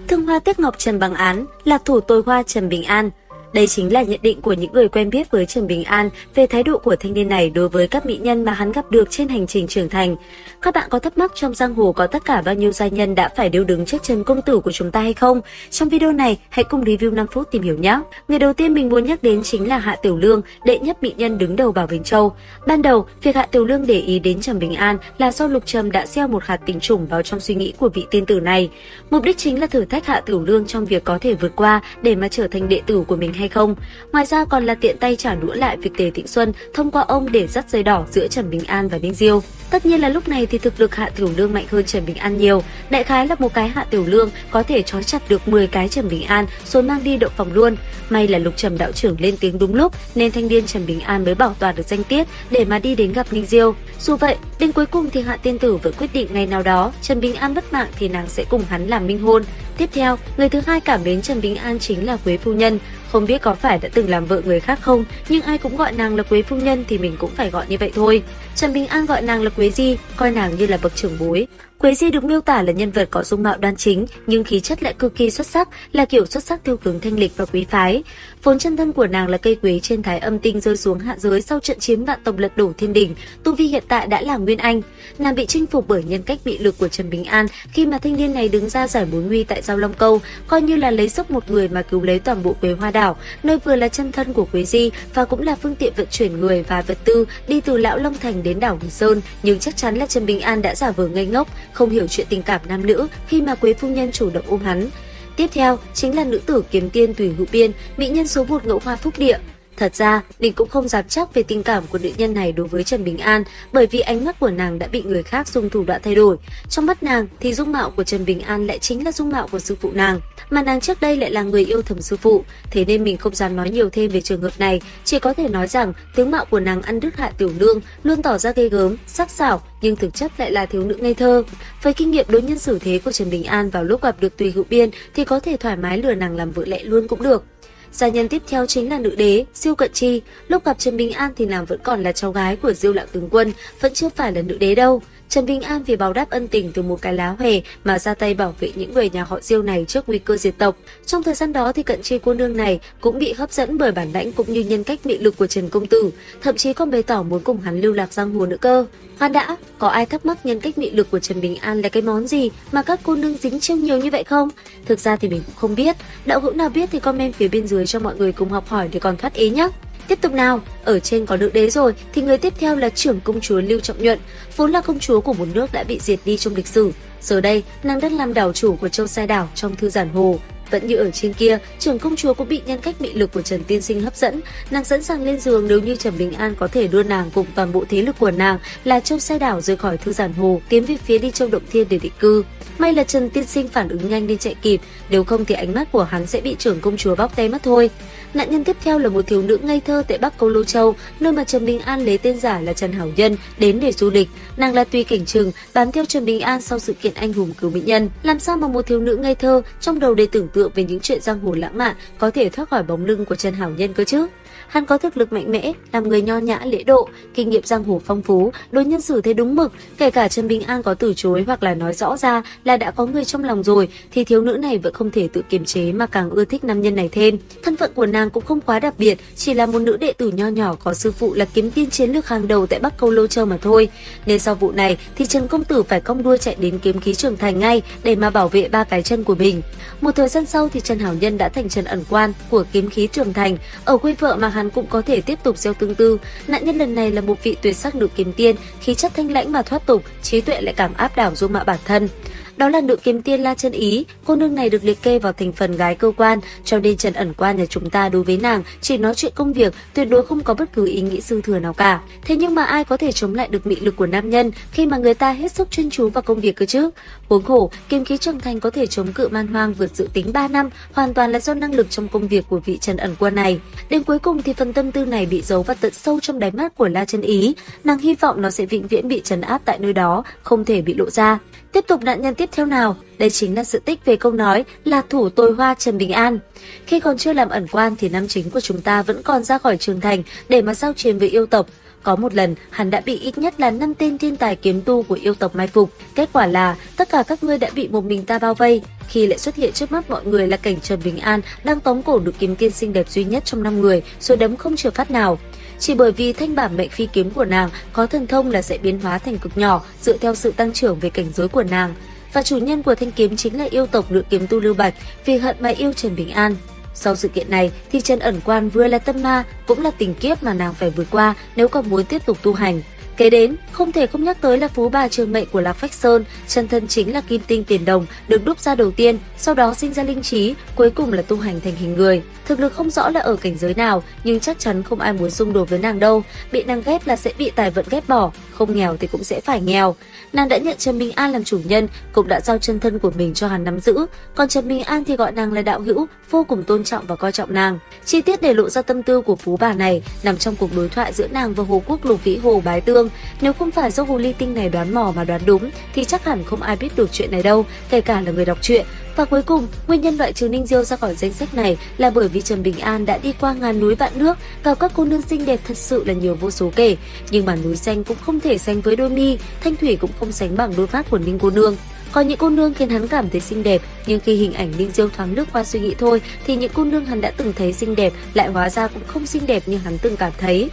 Thương hoa tiếc ngọc Trần Bằng Án, lạc thủ tôi hoa Trần Bình An. Đây chính là nhận định của những người quen biết với Trần Bình An về thái độ của thanh niên này đối với các mỹ nhân mà hắn gặp được trên hành trình trưởng thành. Các bạn có thắc mắc trong giang hồ có tất cả bao nhiêu giai nhân đã phải điêu đứng trước Trần công tử của chúng ta hay không? Trong video này, hãy cùng review 5 phút tìm hiểu nhé. Người đầu tiên mình muốn nhắc đến chính là Hạ Tiểu Lương, đệ nhất mỹ nhân đứng đầu Bảo Bình Châu. Ban đầu, việc Hạ Tiểu Lương để ý đến Trần Bình An là do Lục Trầm đã gieo một hạt tình trùng vào trong suy nghĩ của vị tiên tử này. Mục đích chính là thử thách Hạ Tiểu Lương trong việc có thể vượt qua để mà trở thành đệ tử của mình hay không. Ngoài ra còn là tiện tay trả đũa lại việc Tề Tịnh Xuân thông qua ông để dắt dây đỏ giữa Trần Bình An và Ninh Diêu. Tất nhiên là lúc này thì thực lực Hạ Tiểu Lương mạnh hơn Trần Bình An nhiều. Đại khái là một cái Hạ Tiểu Lương có thể trói chặt được 10 cái Trần Bình An rồi mang đi động phòng luôn. May là Lục Trầm đạo trưởng lên tiếng đúng lúc nên thanh niên Trần Bình An mới bảo toàn được danh tiết để mà đi đến gặp Ninh Diêu. Dù vậy, đến cuối cùng thì Hạ tiên tử vẫn quyết định ngày nào đó Trần Bình An mất mạng thì nàng sẽ cùng hắn làm minh hôn. Tiếp theo, người thứ hai cảm mến Trần Bình An chính là Quế phu nhân. Không biết có phải đã từng làm vợ người khác không, nhưng ai cũng gọi nàng là Quế phu nhân thì mình cũng phải gọi như vậy thôi. Trần Bình An gọi nàng là Quế Di, coi nàng như là bậc trưởng bối. Quế Di được miêu tả là nhân vật có dung mạo đoan chính, nhưng khí chất lại cực kỳ xuất sắc, là kiểu xuất sắc theo hướng thanh lịch và quý phái. Vốn chân thân của nàng là cây quế trên thái âm tinh rơi xuống hạ giới sau trận chiếm vạn tộc lật đổ thiên đình, tu vi hiện tại đã là nguyên anh. Nàng bị chinh phục bởi nhân cách mị lực của Trần Bình An khi mà thanh niên này đứng ra giải mối nguy tại Giao Long Câu, coi như là lấy sức một người mà cứu lấy toàn bộ Quế Hoa đảo, nơi vừa là chân thân của Quế Di và cũng là phương tiện vận chuyển người và vật tư đi từ Lão Long Thành đến đảo Hùng Sơn. Nhưng chắc chắn là Trần Bình An đã giả vờ ngây ngốc, không hiểu chuyện tình cảm nam nữ khi mà Quế phu nhân chủ động ôm hắn. Tiếp theo chính là nữ tử kiếm tiên Tùy Hữu Biên, mỹ nhân số 1 Ngẫu Hoa Phúc Địa. Thật ra, mình cũng không dám chắc về tình cảm của nữ nhân này đối với Trần Bình An, bởi vì ánh mắt của nàng đã bị người khác dùng thủ đoạn thay đổi. Trong mắt nàng thì dung mạo của Trần Bình An lại chính là dung mạo của sư phụ nàng, mà nàng trước đây lại là người yêu thầm sư phụ, thế nên mình không dám nói nhiều thêm về trường hợp này, chỉ có thể nói rằng tướng mạo của nàng ăn đứt Hạ Tiểu Lương, luôn tỏ ra ghê gớm, sắc sảo, nhưng thực chất lại là thiếu nữ ngây thơ. Với kinh nghiệm đối nhân xử thế của Trần Bình An vào lúc gặp được Tùy Hữu Biên thì có thể thoải mái lừa nàng làm vợ lẽ luôn cũng được. Gia nhân tiếp theo chính là nữ đế Diêu Cận Chi. Lúc gặp Trần Bình An thì nàng vẫn còn là cháu gái của Diêu lão tướng quân, vẫn chưa phải là nữ đế đâu. Trần Bình An vì báo đáp ân tình từ một cái lá hòe mà ra tay bảo vệ những người nhà họ Diêu này trước nguy cơ diệt tộc. Trong thời gian đó thì Cận Chi cô nương này cũng bị hấp dẫn bởi bản lãnh cũng như nhân cách mị lực của Trần công tử, thậm chí còn bày tỏ muốn cùng hắn lưu lạc giang hồ nữa cơ. Khoan đã, có ai thắc mắc nhân cách mị lực của Trần Bình An là cái món gì mà các cô nương dính chiêu nhiều như vậy không? Thực ra thì mình cũng không biết. Đạo hữu nào biết thì comment phía bên dưới cho mọi người cùng học hỏi để còn thoát ý nhé. Tiếp tục nào, ở trên có nữ đế rồi thì người tiếp theo là trưởng công chúa Lưu Trọng Nhuận, vốn là công chúa của một nước đã bị diệt đi trong lịch sử. Giờ đây, nàng đang làm đảo chủ của Châu Sai Đảo trong thư giản hồ. Vẫn như ở trên kia, trưởng công chúa cũng bị nhân cách mị lực của Trần tiên sinh hấp dẫn, nàng sẵn sàng lên giường nếu như Trần Bình An có thể đưa nàng cùng toàn bộ thế lực của nàng là Châu Sai Đảo rời khỏi thư giản hồ, tiến về phía đi Châu Động Thiên để định cư. May là Trần tiên sinh phản ứng nhanh nên chạy kịp, nếu không thì ánh mắt của hắn sẽ bị trưởng công chúa bóc tay mất thôi. Nạn nhân tiếp theo là một thiếu nữ ngây thơ tại Bắc Câu Lô Châu, nơi mà Trần Bình An lấy tên giả là Trần Hảo Nhân đến để du lịch. Nàng là Tùy Cảnh Trừng, bám theo Trần Bình An sau sự kiện anh hùng cứu mỹ nhân. Làm sao mà một thiếu nữ ngây thơ trong đầu để tưởng tượng về những chuyện giang hồ lãng mạn có thể thoát khỏi bóng lưng của Trần Hảo Nhân cơ chứ? Hắn có thực lực mạnh mẽ, làm người nho nhã lễ độ, kinh nghiệm giang hồ phong phú, đối nhân xử thế đúng mực. Kể cả Trần Bình An có từ chối hoặc là nói rõ ra là đã có người trong lòng rồi, thì thiếu nữ này vẫn không thể tự kiềm chế mà càng ưa thích nam nhân này thêm. Thân phận của nàng cũng không quá đặc biệt, chỉ là một nữ đệ tử nho nhỏ có sư phụ là kiếm tiên chiến lược hàng đầu tại Bắc Câu Lô Châu mà thôi. Nên sau vụ này thì Trần công tử phải cong đuôi chạy đến Kiếm Khí Trường Thành ngay để mà bảo vệ 3 cái chân của mình. Một thời gian sau thì Trần Hảo Nhân đã thành Trần ẩn quan của Kiếm Khí Trường Thành, ở quê vợ mà hắn cũng có thể tiếp tục gieo tương tư. Nạn nhân lần này là một vị tuyệt sắc nữ kiếm tiên, khí chất thanh lãnh mà thoát tục, trí tuệ lại cảm áp đảo dung mạo bản thân. Đó là nữ kiếm tiên La Chân Ý. Cô nương này được liệt kê vào thành phần gái cơ quan, cho nên Trần ẩn quan nhà chúng ta đối với nàng chỉ nói chuyện công việc, tuyệt đối không có bất cứ ý nghĩ dư thừa nào cả. Thế nhưng mà ai có thể chống lại được mị lực của nam nhân khi mà người ta hết sức chuyên chú vào công việc cơ chứ? Huống hồ, Kiếm Khí Trường Thành có thể chống cự man hoang vượt dự tính 3 năm, hoàn toàn là do năng lực trong công việc của vị Trần ẩn quan này. Đến cuối cùng thì phần tâm tư này bị giấu vào tận sâu trong đáy mắt của La Chân Ý. Nàng hy vọng nó sẽ vĩnh viễn bị trấn áp tại nơi đó, không thể bị lộ ra. Tiếp tục nạn nhân tiếp theo nào? Đây chính là sự tích về câu nói là thủ tôi hoa Trần Bình An. Khi còn chưa làm ẩn quan thì nam chính của chúng ta vẫn còn ra khỏi Trường Thành để mà giao chiến với yêu tộc. Có một lần, hắn đã bị ít nhất là 5 tên thiên tài kiếm tu của yêu tộc mai phục. Kết quả là tất cả các ngươi đã bị một mình ta bao vây. Khi lại xuất hiện trước mắt mọi người là cảnh Trần Bình An đang tóm cổ nữ kiếm tiên xinh đẹp duy nhất trong 5 người, rồi đấm không chừa phát nào. Chỉ bởi vì thanh bản mệnh phi kiếm của nàng có thần thông là sẽ biến hóa thành cực nhỏ dựa theo sự tăng trưởng về cảnh giới của nàng. Và chủ nhân của thanh kiếm chính là yêu tộc nữ kiếm tu Lưu Bạch, vì hận mà yêu Trần Bình An. Sau sự kiện này thì Trần Ẩn Quan vừa là tâm ma cũng là tình kiếp mà nàng phải vượt qua nếu còn muốn tiếp tục tu hành. Kế đến, không thể không nhắc tới là phú bà trường mệnh của Lạc Phách Sơn, chân thân chính là kim tinh tiền đồng, được đúc ra đầu tiên, sau đó sinh ra linh trí, cuối cùng là tu hành thành hình người. Thực lực không rõ là ở cảnh giới nào, nhưng chắc chắn không ai muốn xung đột với nàng đâu, bị nàng ghét là sẽ bị tài vận ghét bỏ, không nghèo thì cũng sẽ phải nghèo. Nàng đã nhận Trần Bình An làm chủ nhân, cũng đã giao chân thân của mình cho hắn nắm giữ, còn Trần Bình An thì gọi nàng là đạo hữu, vô cùng tôn trọng và coi trọng nàng. Chi tiết để lộ ra tâm tư của phú bà này nằm trong cuộc đối thoại giữa nàng và Hồ Quốc Lục Vĩ Hồ Bái Tương. Nếu không phải do hồ ly tinh này đoán mò mà đoán đúng thì chắc hẳn không ai biết được chuyện này đâu, kể cả là người đọc truyện. Và cuối cùng, nguyên nhân loại trừ Ninh Diêu ra khỏi danh sách này là bởi vì Trần Bình An đã đi qua ngàn núi vạn nước, gặp các cô nương xinh đẹp thật sự là nhiều vô số kể, nhưng mà núi xanh cũng không thể sánh với đôi mi, thanh thủy cũng không sánh bằng đôi mắt của Ninh cô nương. Có những cô nương khiến hắn cảm thấy xinh đẹp, nhưng khi hình ảnh Ninh Diêu thoáng lướt qua suy nghĩ thôi thì những cô nương hắn đã từng thấy xinh đẹp lại hóa ra cũng không xinh đẹp như hắn từng cảm thấy.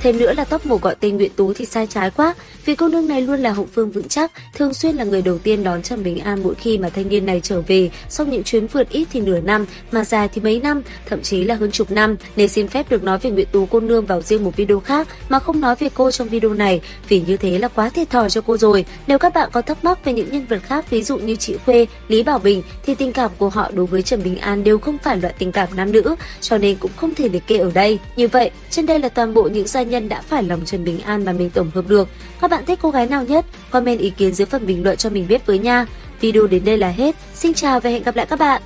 Thêm nữa là top 1 gọi tên Nguyễn Tú thì sai trái quá, vì cô nương này luôn là hậu phương vững chắc, thường xuyên là người đầu tiên đón Trần Bình An mỗi khi mà thanh niên này trở về sau những chuyến phượt ít thì nửa năm, mà dài thì mấy năm, thậm chí là hơn chục năm, nên xin phép được nói về Nguyễn Tú cô nương vào riêng một video khác mà không nói về cô trong video này, vì như thế là quá thiệt thòi cho cô rồi. Nếu các bạn có thắc mắc về những nhân vật khác ví dụ như chị Khuê, Lý Bảo Bình thì tình cảm của họ đối với Trần Bình An đều không phải loại tình cảm nam nữ, cho nên cũng không thể liệt kê ở đây. Như vậy, trên đây là toàn bộ những gia nhân đã phải lòng Trần Bình An mà mình tổng hợp được. Các bạn thích cô gái nào nhất? Comment ý kiến dưới phần bình luận cho mình biết với nha. Video đến đây là hết. Xin chào và hẹn gặp lại các bạn.